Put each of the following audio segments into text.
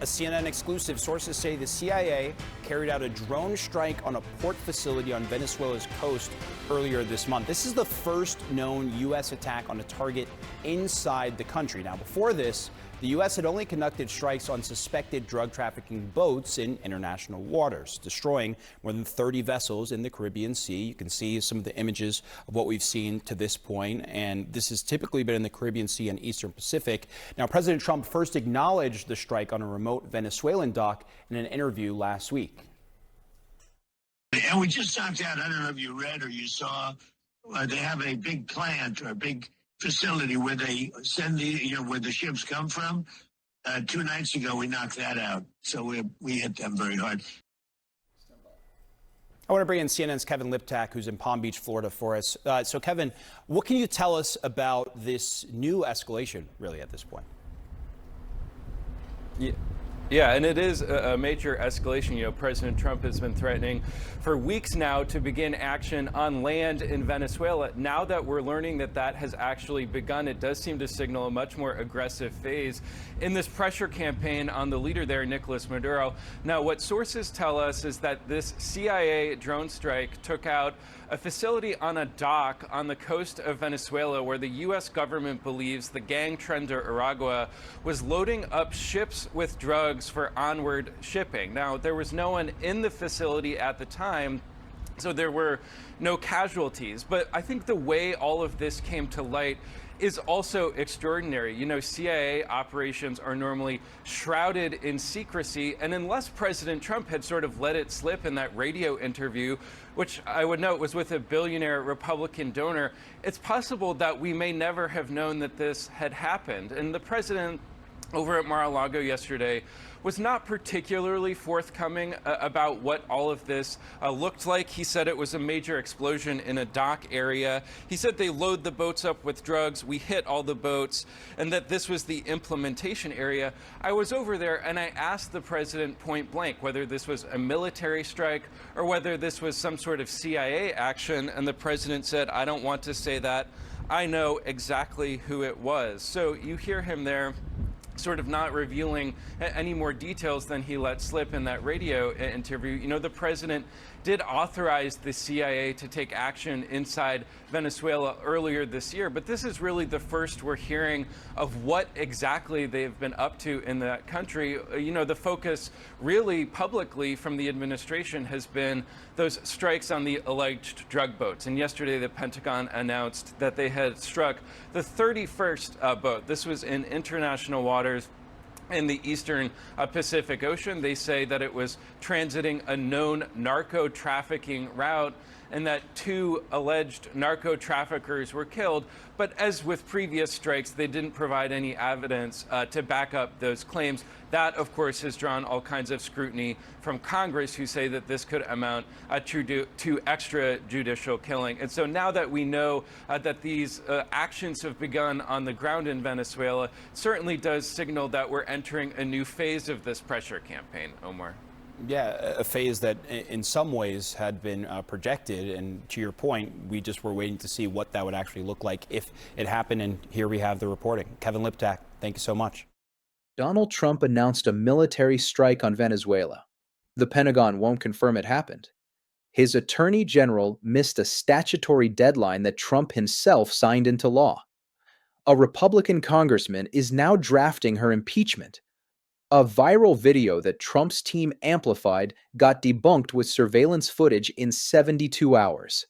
A CNN exclusive. Sources say the CIA carried out a drone strike on a port facility on Venezuela's coast earlier this month. This is the first known U.S. attack on a target inside the country. Now, before this, the U.S. had only conducted strikes on suspected drug trafficking boats in international waters, destroying more than 30 vessels in the Caribbean Sea. You can see some of the images of what we've seen to this point, and this has typically been in the Caribbean Sea and Eastern Pacific. Now, President Trump first acknowledged the strike on a remote Venezuelan dock in an interview last week. And we just knocked out, I don't know if you read or you saw, they have a big plant or a big facility where they send where the ships come from. 2 nights ago, we knocked that out. So we hit them very hard. I want to bring in CNN's Kevin Liptak, who's in Palm Beach, Florida, for us. So, Kevin, what can you tell us about this new escalation, really, at this point? Yeah, and it is a major escalation. You know, President Trump has been threatening for weeks now to begin action on land in Venezuela. Now that we're learning that that has actually begun, it does seem to signal a much more aggressive phase in this pressure campaign on the leader there, Nicolas Maduro. Now, what sources tell us is that this CIA drone strike took out a facility on a dock on the coast of Venezuela where the U.S. government believes the gang trender Aragua was loading up ships with drugs for onward shipping. Now, there was no one in the facility at the time, so there were no casualties. But I think the way all of this came to light is also extraordinary. You know, CIA operations are normally shrouded in secrecy, and unless President Trump had sort of let it slip in that radio interview, which I would note was with a billionaire Republican donor, it's possible that we may never have known that this had happened. And the president over at Mar-a-Lago yesterday was not particularly forthcoming about what all of this looked like. He said it was a major explosion in a dock area. He said they load the boats up with drugs, we hit all the boats, and that this was the implementation area. I was over there and I asked the president point blank whether this was a military strike or whether this was some sort of CIA action, and the president said, "I don't want to say that. I know exactly who it was." So you hear him there sort of not revealing any more details than he let slip in that radio interview. You know, the president did authorize the CIA to take action inside Venezuela earlier this year, but this is really the first we're hearing of what exactly they've been up to in that country. You know, the focus really publicly from the administration has been those strikes on the alleged drug boats. And yesterday, the Pentagon announced that they had struck the 31st boat. This was in international waters in the eastern Pacific Ocean. They say that it was transiting a known narco trafficking route and that 2 alleged narco traffickers were killed. But as with previous strikes, they didn't provide any evidence to back up those claims. That, of course, has drawn all kinds of scrutiny from Congress, who say that this could amount to extrajudicial killing. And so now that we know that these actions have begun on the ground in Venezuela, it certainly does signal that we're entering a new phase of this pressure campaign, Omar. Yeah, a phase that in some ways had been projected. And to your point, we just were waiting to see what that would actually look like if it happened. And here we have the reporting. Kevin Liptak, thank you so much. Donald Trump announced a military strike on Venezuela. The Pentagon won't confirm it happened. His attorney general missed a statutory deadline that Trump himself signed into law. A Republican congressman is now drafting her impeachment. A viral video that Trump's team amplified got debunked with surveillance footage in 72 hours.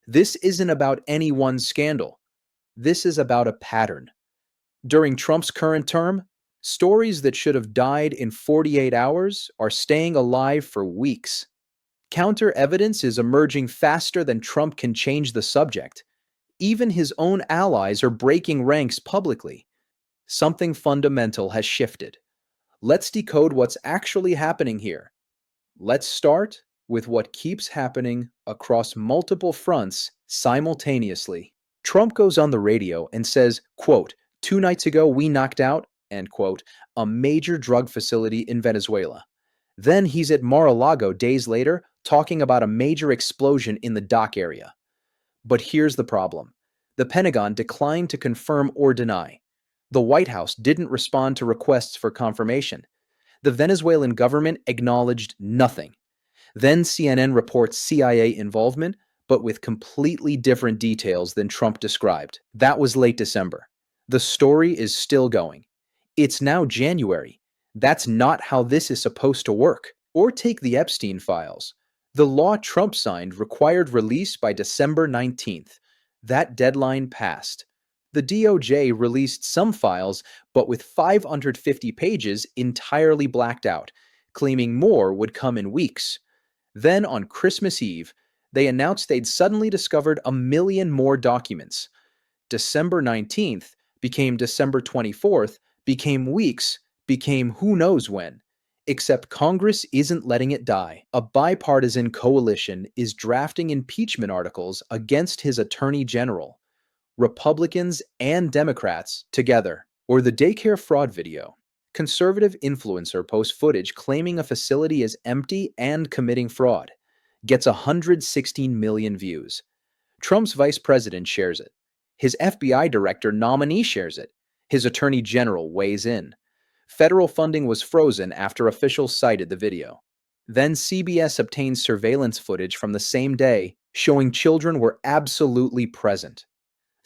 This isn't about any one scandal. This is about a pattern. During Trump's current term, stories that should have died in 48 hours are staying alive for weeks. Counter evidence is emerging faster than Trump can change the subject. Even his own allies are breaking ranks publicly. Something fundamental has shifted. Let's decode what's actually happening here. Let's start with what keeps happening across multiple fronts simultaneously. Trump goes on the radio and says, quote, "2 nights ago we knocked out," end quote, a major drug facility in Venezuela. Then he's at Mar-a-Lago days later talking about a major explosion in the dock area. But here's the problem. The Pentagon declined to confirm or deny. The White House didn't respond to requests for confirmation. The Venezuelan government acknowledged nothing. Then CNN reports CIA involvement, but with completely different details than Trump described. That was late December. The story is still going. It's now January. That's not how this is supposed to work. Or take the Epstein files. The law Trump signed required release by December 19th. That deadline passed. The DOJ released some files, but with 550 pages entirely blacked out, claiming more would come in weeks. Then on Christmas Eve, they announced they'd suddenly discovered 1 million more documents. December 19th became December 24th, became weeks, became who knows when. Except Congress isn't letting it die. A bipartisan coalition is drafting impeachment articles against his attorney general. Republicans and Democrats together. Or the daycare fraud video. Conservative influencer posts footage claiming a facility is empty and committing fraud. Gets 116 million views. Trump's vice president shares it. His FBI director nominee shares it. His attorney general weighs in. Federal funding was frozen after officials cited the video. Then CBS obtained surveillance footage from the same day showing children were absolutely present.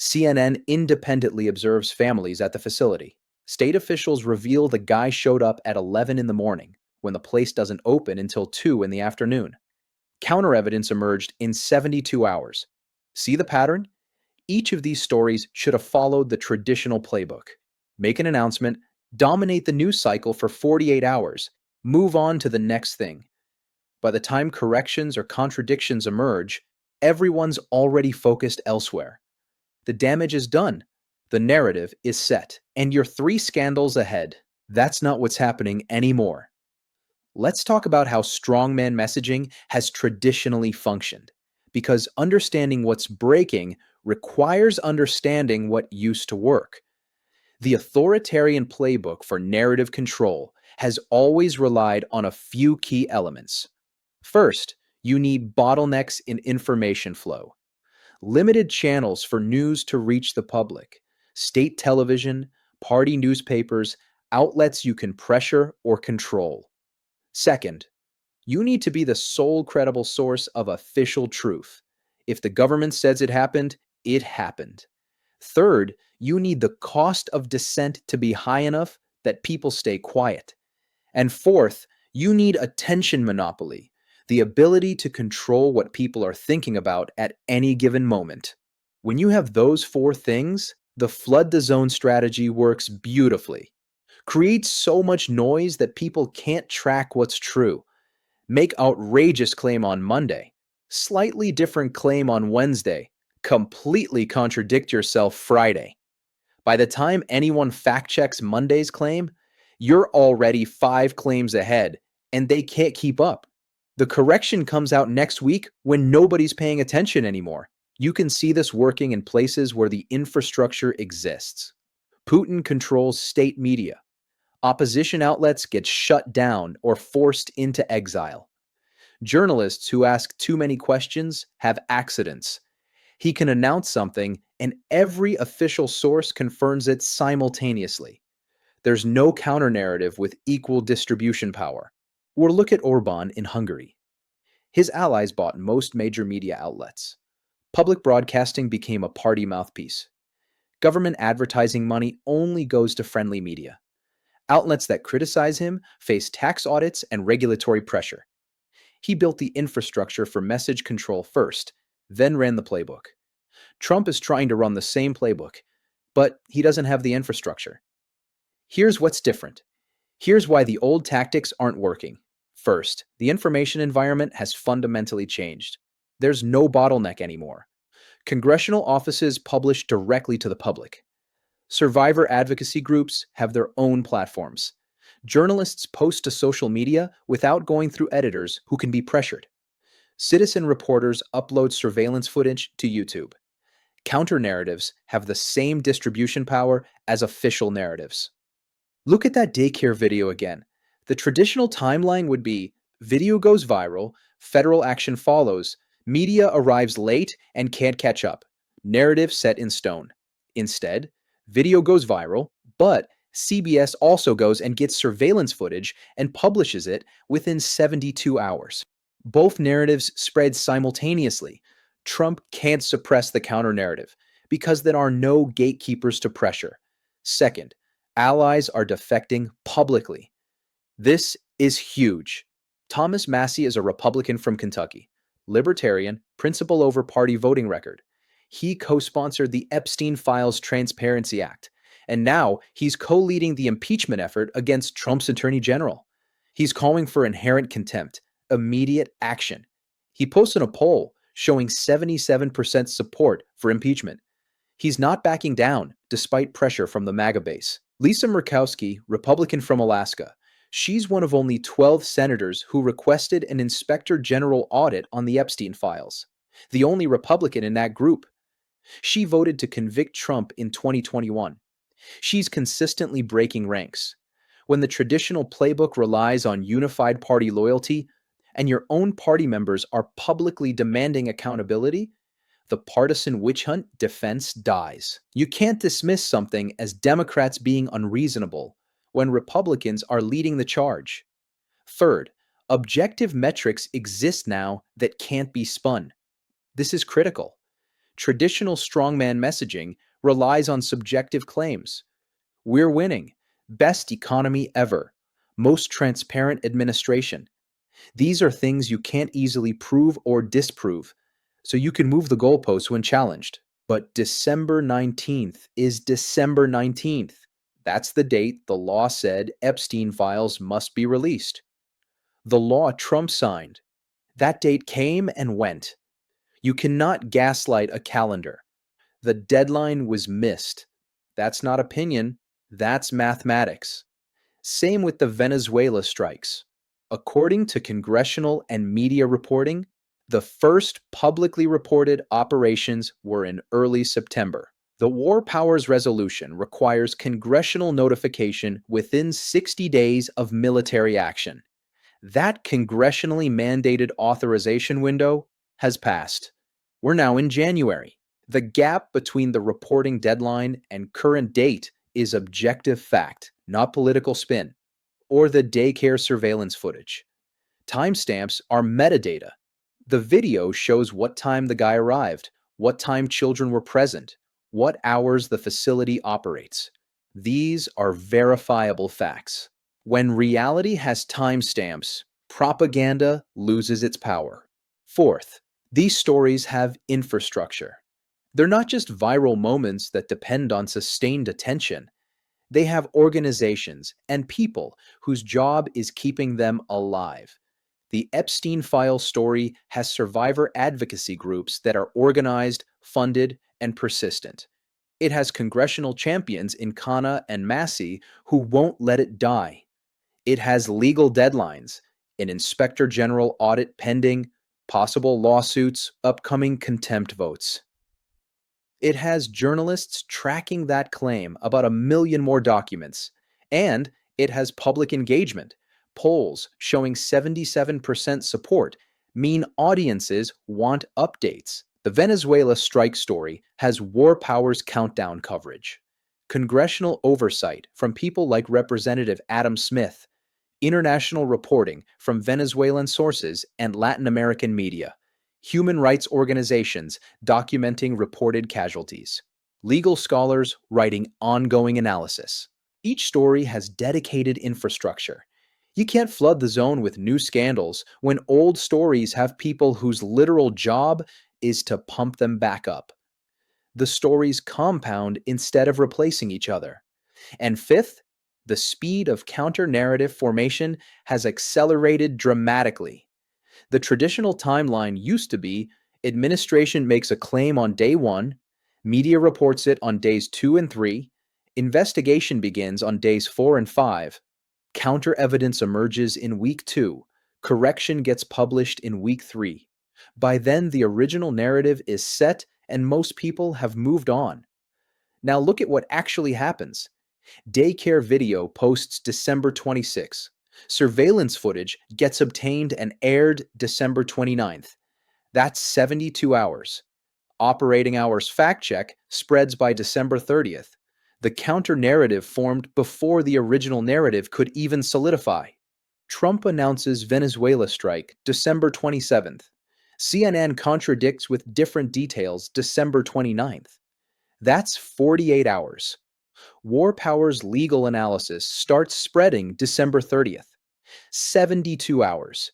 CNN independently observes families at the facility. State officials reveal the guy showed up at 11 in the morning, when the place doesn't open until 2 in the afternoon. Counter evidence emerged in 72 hours. See the pattern? Each of these stories should have followed the traditional playbook. Make an announcement, dominate the news cycle for 48 hours, move on to the next thing. By the time corrections or contradictions emerge, everyone's already focused elsewhere. The damage is done. The narrative is set. And you're 3 scandals ahead. That's not what's happening anymore. Let's talk about how strongman messaging has traditionally functioned. Because understanding what's breaking requires understanding what used to work. The authoritarian playbook for narrative control has always relied on a few key elements. First, you need bottlenecks in information flow. Limited channels for news to reach the public. State television, party newspapers, outlets you can pressure or control. Second, you need to be the sole credible source of official truth. If the government says it happened, it happened. Third, you need the cost of dissent to be high enough that people stay quiet. And fourth, you need attention monopoly, the ability to control what people are thinking about at any given moment. When you have those 4 things, the flood the zone strategy works beautifully. Create so much noise that people can't track what's true. Make outrageous claim on Monday, slightly different claim on Wednesday, completely contradict yourself Friday. By the time anyone fact-checks Monday's claim, you're already 5 claims ahead, and they can't keep up. The correction comes out next week when nobody's paying attention anymore. You can see this working in places where the infrastructure exists. Putin controls state media. Opposition outlets get shut down or forced into exile. Journalists who ask too many questions have accidents. He can announce something, and every official source confirms it simultaneously. There's no counter-narrative with equal distribution power. Or look at Orban in Hungary. His allies bought most major media outlets. Public broadcasting became a party mouthpiece. Government advertising money only goes to friendly media. Outlets that criticize him face tax audits and regulatory pressure. He built the infrastructure for message control first, then ran the playbook. Trump is trying to run the same playbook, but he doesn't have the infrastructure. Here's what's different. Here's why the old tactics aren't working. First, the information environment has fundamentally changed. There's no bottleneck anymore. Congressional offices publish directly to the public. Survivor advocacy groups have their own platforms. Journalists post to social media without going through editors who can be pressured. Citizen reporters upload surveillance footage to YouTube. Counter-narratives have the same distribution power as official narratives. Look at that daycare video again. The traditional timeline would be video goes viral, federal action follows, media arrives late and can't catch up, narrative set in stone. Instead, video goes viral, but CBS also goes and gets surveillance footage and publishes it within 72 hours. Both narratives spread simultaneously. Trump can't suppress the counter narrative because there are no gatekeepers to pressure. Second, allies are defecting publicly. This is huge. Thomas Massie is a Republican from Kentucky, libertarian, principle over party voting record. He co-sponsored the Epstein Files Transparency Act, and now he's co-leading the impeachment effort against Trump's attorney general. He's calling for inherent contempt, immediate action. He posted a poll showing 77% support for impeachment. He's not backing down despite pressure from the MAGA base. Lisa Murkowski, Republican from Alaska, she's one of only 12 senators who requested an inspector general audit on the Epstein files, the only Republican in that group. She voted to convict Trump in 2021. She's consistently breaking ranks. When the traditional playbook relies on unified party loyalty and your own party members are publicly demanding accountability, the partisan witch hunt defense dies. You can't dismiss something as Democrats being unreasonable when Republicans are leading the charge. Third, objective metrics exist now that can't be spun. This is critical. Traditional strongman messaging relies on subjective claims. We're winning. Best economy ever. Most transparent administration. These are things you can't easily prove or disprove, so you can move the goalposts when challenged. But December 19th is December 19th. That's the date the law said Epstein files must be released. The law Trump signed. That date came and went. You cannot gaslight a calendar. The deadline was missed. That's not opinion, that's mathematics. Same with the Venezuela strikes. According to congressional and media reporting, the first publicly reported operations were in early September. The War Powers Resolution requires congressional notification within 60 days of military action. That congressionally mandated authorization window has passed. We're now in January. The gap between the reporting deadline and current date is objective fact, not political spin, or the daycare surveillance footage. Timestamps are metadata. The video shows what time the guy arrived, what time children were present, what hours the facility operates. These are verifiable facts. When reality has timestamps, propaganda loses its power. Fourth, these stories have infrastructure. They're not just viral moments that depend on sustained attention. They have organizations and people whose job is keeping them alive. The Epstein file story has survivor advocacy groups that are organized, funded, and persistent. It has congressional champions in Khanna and Massie who won't let it die. It has legal deadlines, an inspector general audit pending, possible lawsuits, upcoming contempt votes. It has journalists tracking that claim, about 1 million more documents, and it has public engagement. Polls showing 77% support mean audiences want updates. The Venezuela strike story has War Powers countdown coverage, congressional oversight from people like Representative Adam Smith, international reporting from Venezuelan sources and Latin American media, human rights organizations documenting reported casualties, legal scholars writing ongoing analysis. Each story has dedicated infrastructure. You can't flood the zone with new scandals when old stories have people whose literal job is to pump them back up. The stories compound instead of replacing each other. And fifth, the speed of counter-narrative formation has accelerated dramatically. The traditional timeline used to be administration makes a claim on day 1, media reports it on days 2 and 3, investigation begins on days 4 and 5, counter evidence emerges in week 2, correction gets published in week 3. By then, the original narrative is set and most people have moved on. Now look at what actually happens. Daycare video posts December 26. Surveillance footage gets obtained and aired December 29th. That's 72 hours. Operating hours fact check spreads by December 30th. The counter-narrative formed before the original narrative could even solidify. Trump announces Venezuela strike December 27th. CNN contradicts with different details December 29th. That's 48 hours. War Power's legal analysis starts spreading December 30th. 72 hours.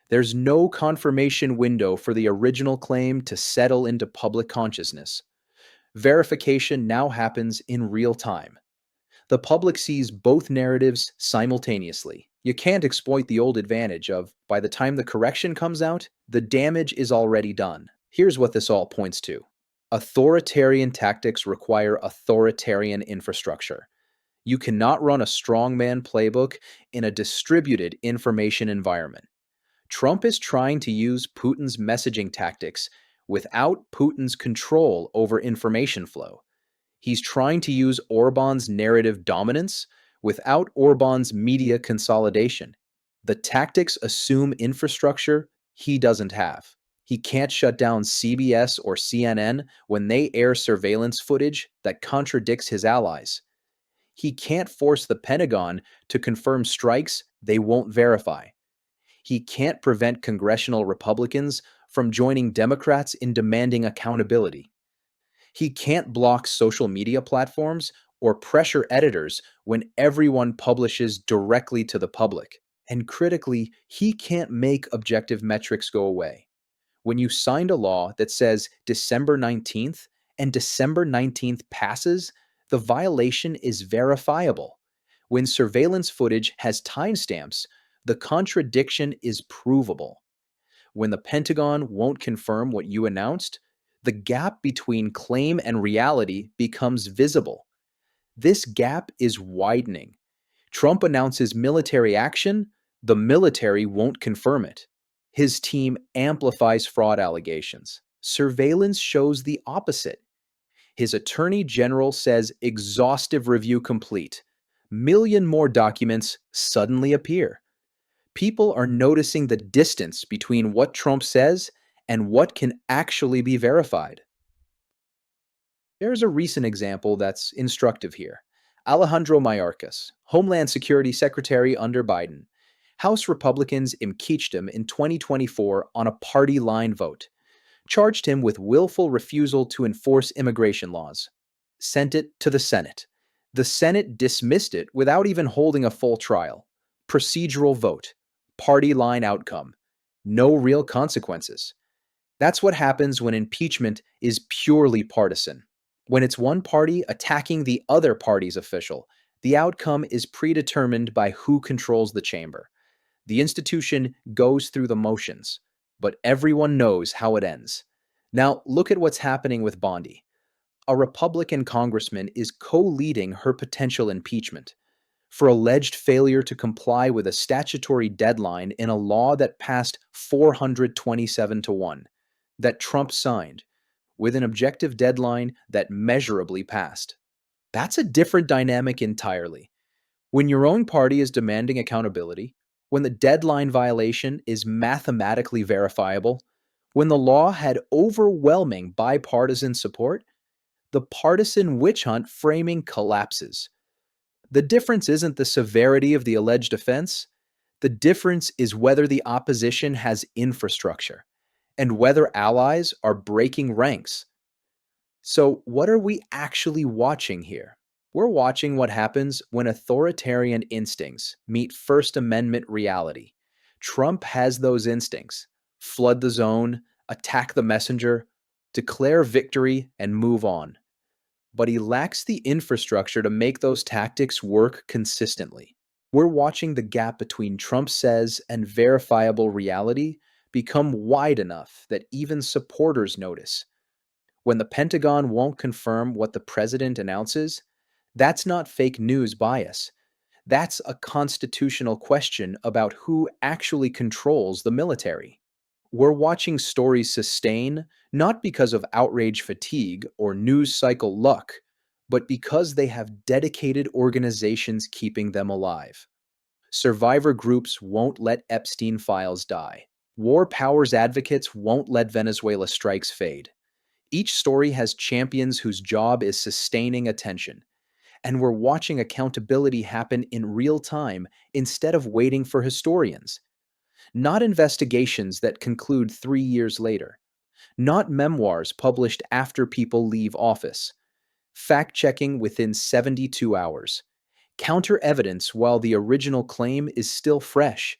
There's no confirmation window for the original claim to settle into public consciousness. Verification now happens in real time. The public sees both narratives simultaneously. You can't exploit the old advantage of, by the time the correction comes out, the damage is already done. Here's what this all points to. Authoritarian tactics require authoritarian infrastructure. You cannot run a strongman playbook in a distributed information environment. Trump is trying to use Putin's messaging tactics without Putin's control over information flow. He's trying to use Orban's narrative dominance without Orban's media consolidation. The tactics assume infrastructure he doesn't have. He can't shut down CBS or CNN when they air surveillance footage that contradicts his allies. He can't force the Pentagon to confirm strikes they won't verify. He can't prevent congressional Republicans from joining Democrats in demanding accountability. He can't block social media platforms or pressure editors when everyone publishes directly to the public. And critically, he can't make objective metrics go away. When you signed a law that says December 19th and December 19th passes, the violation is verifiable. When surveillance footage has timestamps, the contradiction is provable. When the Pentagon won't confirm what you announced, the gap between claim and reality becomes visible. This gap is widening. Trump announces military action, the military won't confirm it. His team amplifies fraud allegations. Surveillance shows the opposite. His attorney general says exhaustive review complete. Million more documents suddenly appear. People are noticing the distance between what Trump says and what can actually be verified. There's a recent example that's instructive here. Alejandro Mayorkas, Homeland Security Secretary under Biden. House Republicans impeached him in 2024 on a party line vote, charged him with willful refusal to enforce immigration laws, sent it to the Senate. The Senate dismissed it without even holding a full trial. Procedural vote, party line outcome, no real consequences. That's what happens when impeachment is purely partisan. When it's one party attacking the other party's official, the outcome is predetermined by who controls the chamber. The institution goes through the motions, but everyone knows how it ends. Now, look at what's happening with Bondi. A Republican congressman is co-leading her potential impeachment for alleged failure to comply with a statutory deadline in a law that passed 427-1, that Trump signed, with an objective deadline that measurably passed. That's a different dynamic entirely. When your own party is demanding accountability, when the deadline violation is mathematically verifiable, when the law had overwhelming bipartisan support, the partisan witch hunt framing collapses. The difference isn't the severity of the alleged offense. The difference is whether the opposition has infrastructure and whether allies are breaking ranks. So, what are we actually watching here? We're watching what happens when authoritarian instincts meet First Amendment reality. Trump has those instincts: flood the zone, attack the messenger, declare victory, and move on. But he lacks the infrastructure to make those tactics work consistently. We're watching the gap between Trump says and verifiable reality become wide enough that even supporters notice. When the Pentagon won't confirm what the president announces, that's not fake news bias. That's a constitutional question about who actually controls the military. We're watching stories sustain not because of outrage fatigue or news cycle luck, but because they have dedicated organizations keeping them alive. Survivor groups won't let Epstein files die. War powers advocates won't let Venezuela strikes fade. Each story has champions whose job is sustaining attention. and we're watching accountability happen in real time instead of waiting for historians. Not investigations that conclude 3 years later. Not memoirs published after people leave office. Fact checking within 72 hours. Counter evidence while the original claim is still fresh.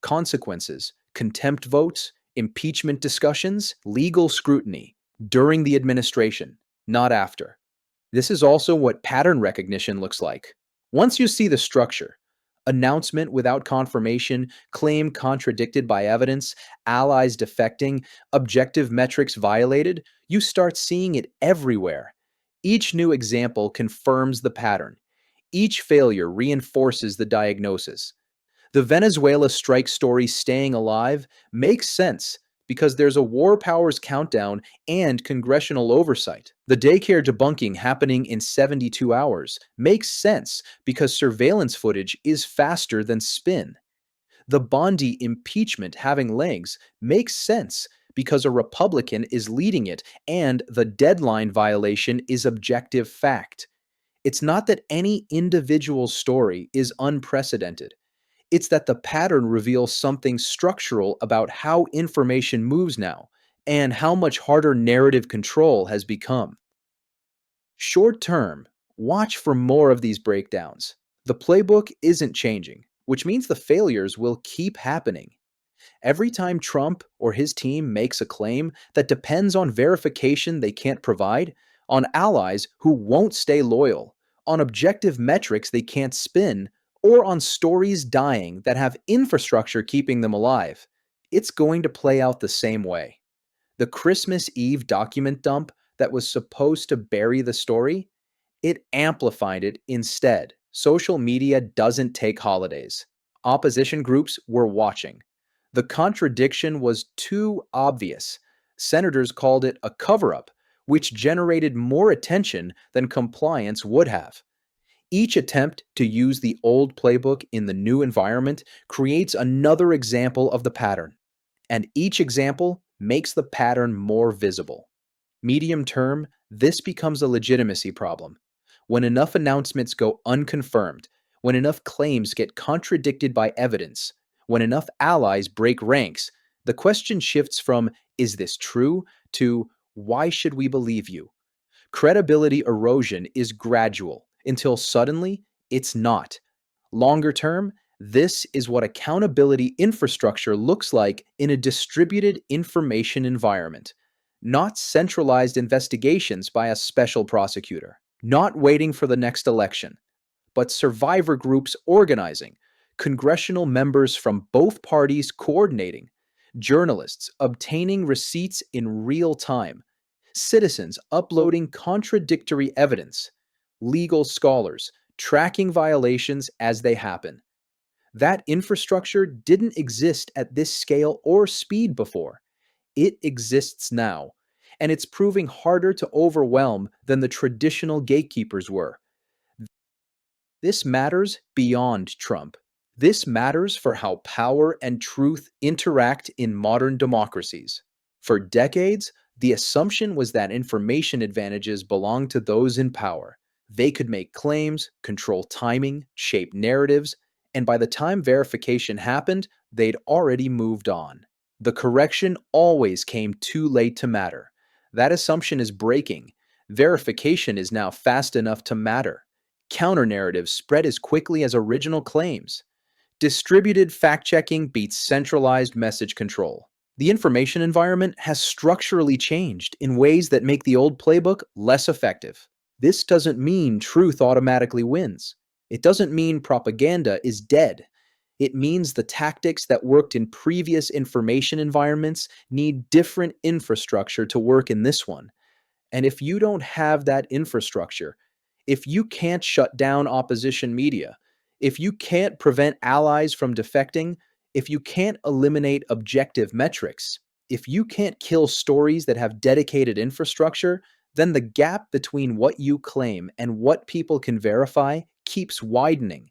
Consequences, contempt votes, impeachment discussions, legal scrutiny during the administration, not after. This is also what pattern recognition looks like. Once you see the structure, announcement without confirmation, claim contradicted by evidence, allies defecting, objective metrics violated, you start seeing it everywhere. Each new example confirms the pattern. Each failure reinforces the diagnosis. The Venezuela strike story staying alive makes sense because there's a war powers countdown and congressional oversight. The daycare debunking happening in 72 hours makes sense because surveillance footage is faster than spin. The Bondi impeachment having legs makes sense because a Republican is leading it and the deadline violation is objective fact. It's not that any individual story is unprecedented. It's that the pattern reveals something structural about how information moves now and how much harder narrative control has become. Short term, watch for more of these breakdowns. The playbook isn't changing, which means the failures will keep happening. Every time Trump or his team makes a claim that depends on verification they can't provide, on allies who won't stay loyal, on objective metrics they can't spin, or on stories dying that have infrastructure keeping them alive, it's going to play out the same way. The Christmas Eve document dump that was supposed to bury the story, it amplified it instead. Social media doesn't take holidays. Opposition groups were watching. The contradiction was too obvious. Senators called it a cover-up, which generated more attention than compliance would have. Each attempt to use the old playbook in the new environment creates another example of the pattern, and each example makes the pattern more visible. Medium term, this becomes a legitimacy problem. When enough announcements go unconfirmed, when enough claims get contradicted by evidence, when enough allies break ranks, the question shifts from, is this true, to, why should we believe you? Credibility erosion is gradual until suddenly it's not. Longer term, this is what accountability infrastructure looks like in a distributed information environment. Not centralized investigations by a special prosecutor, not waiting for the next election, but survivor groups organizing, congressional members from both parties coordinating, journalists obtaining receipts in real time, citizens uploading contradictory evidence, legal scholars tracking violations as they happen. That infrastructure didn't exist at this scale or speed before. It exists now, and it's proving harder to overwhelm than the traditional gatekeepers were. This matters beyond Trump. This matters for how power and truth interact in modern democracies. For decades, the assumption was that information advantages belonged to those in power. They could make claims, control timing, shape narratives, and by the time verification happened, they'd already moved on. The correction always came too late to matter. That assumption is breaking. Verification is now fast enough to matter. Counter-narratives spread as quickly as original claims. Distributed fact-checking beats centralized message control. The information environment has structurally changed in ways that make the old playbook less effective. This doesn't mean truth automatically wins. It doesn't mean propaganda is dead. It means the tactics that worked in previous information environments need different infrastructure to work in this one. And if you don't have that infrastructure, if you can't shut down opposition media, if you can't prevent allies from defecting, if you can't eliminate objective metrics, if you can't kill stories that have dedicated infrastructure, then the gap between what you claim and what people can verify keeps widening.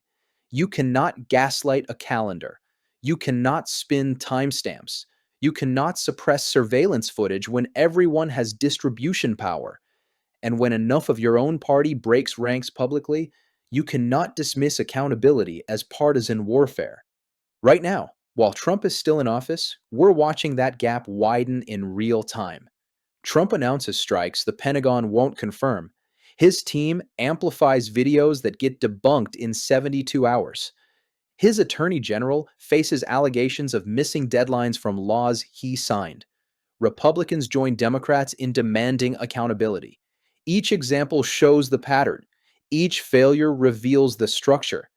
You cannot gaslight a calendar. You cannot spin timestamps. You cannot suppress surveillance footage when everyone has distribution power. And when enough of your own party breaks ranks publicly, you cannot dismiss accountability as partisan warfare. Right now, while Trump is still in office, we're watching that gap widen in real time. Trump announces strikes the Pentagon won't confirm. His team amplifies videos that get debunked in 72 hours. His attorney general faces allegations of missing deadlines from laws he signed. Republicans join Democrats in demanding accountability. Each example shows the pattern. Each failure reveals the structure.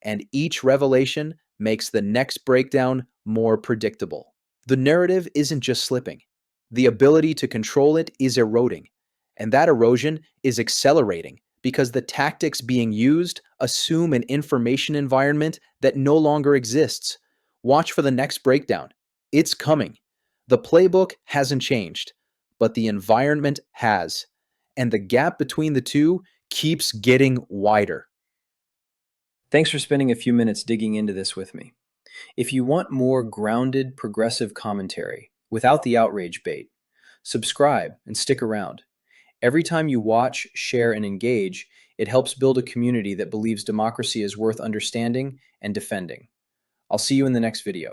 And each revelation makes the next breakdown more predictable. The narrative isn't just slipping. The ability to control it is eroding. And that erosion is accelerating because the tactics being used assume an information environment that no longer exists. Watch for the next breakdown. It's coming. The playbook hasn't changed, but the environment has. And the gap between the two keeps getting wider. Thanks for spending a few minutes digging into this with me. If you want more grounded, progressive commentary without the outrage bait, subscribe and stick around. Every time you watch, share, and engage, it helps build a community that believes democracy is worth understanding and defending. I'll see you in the next video.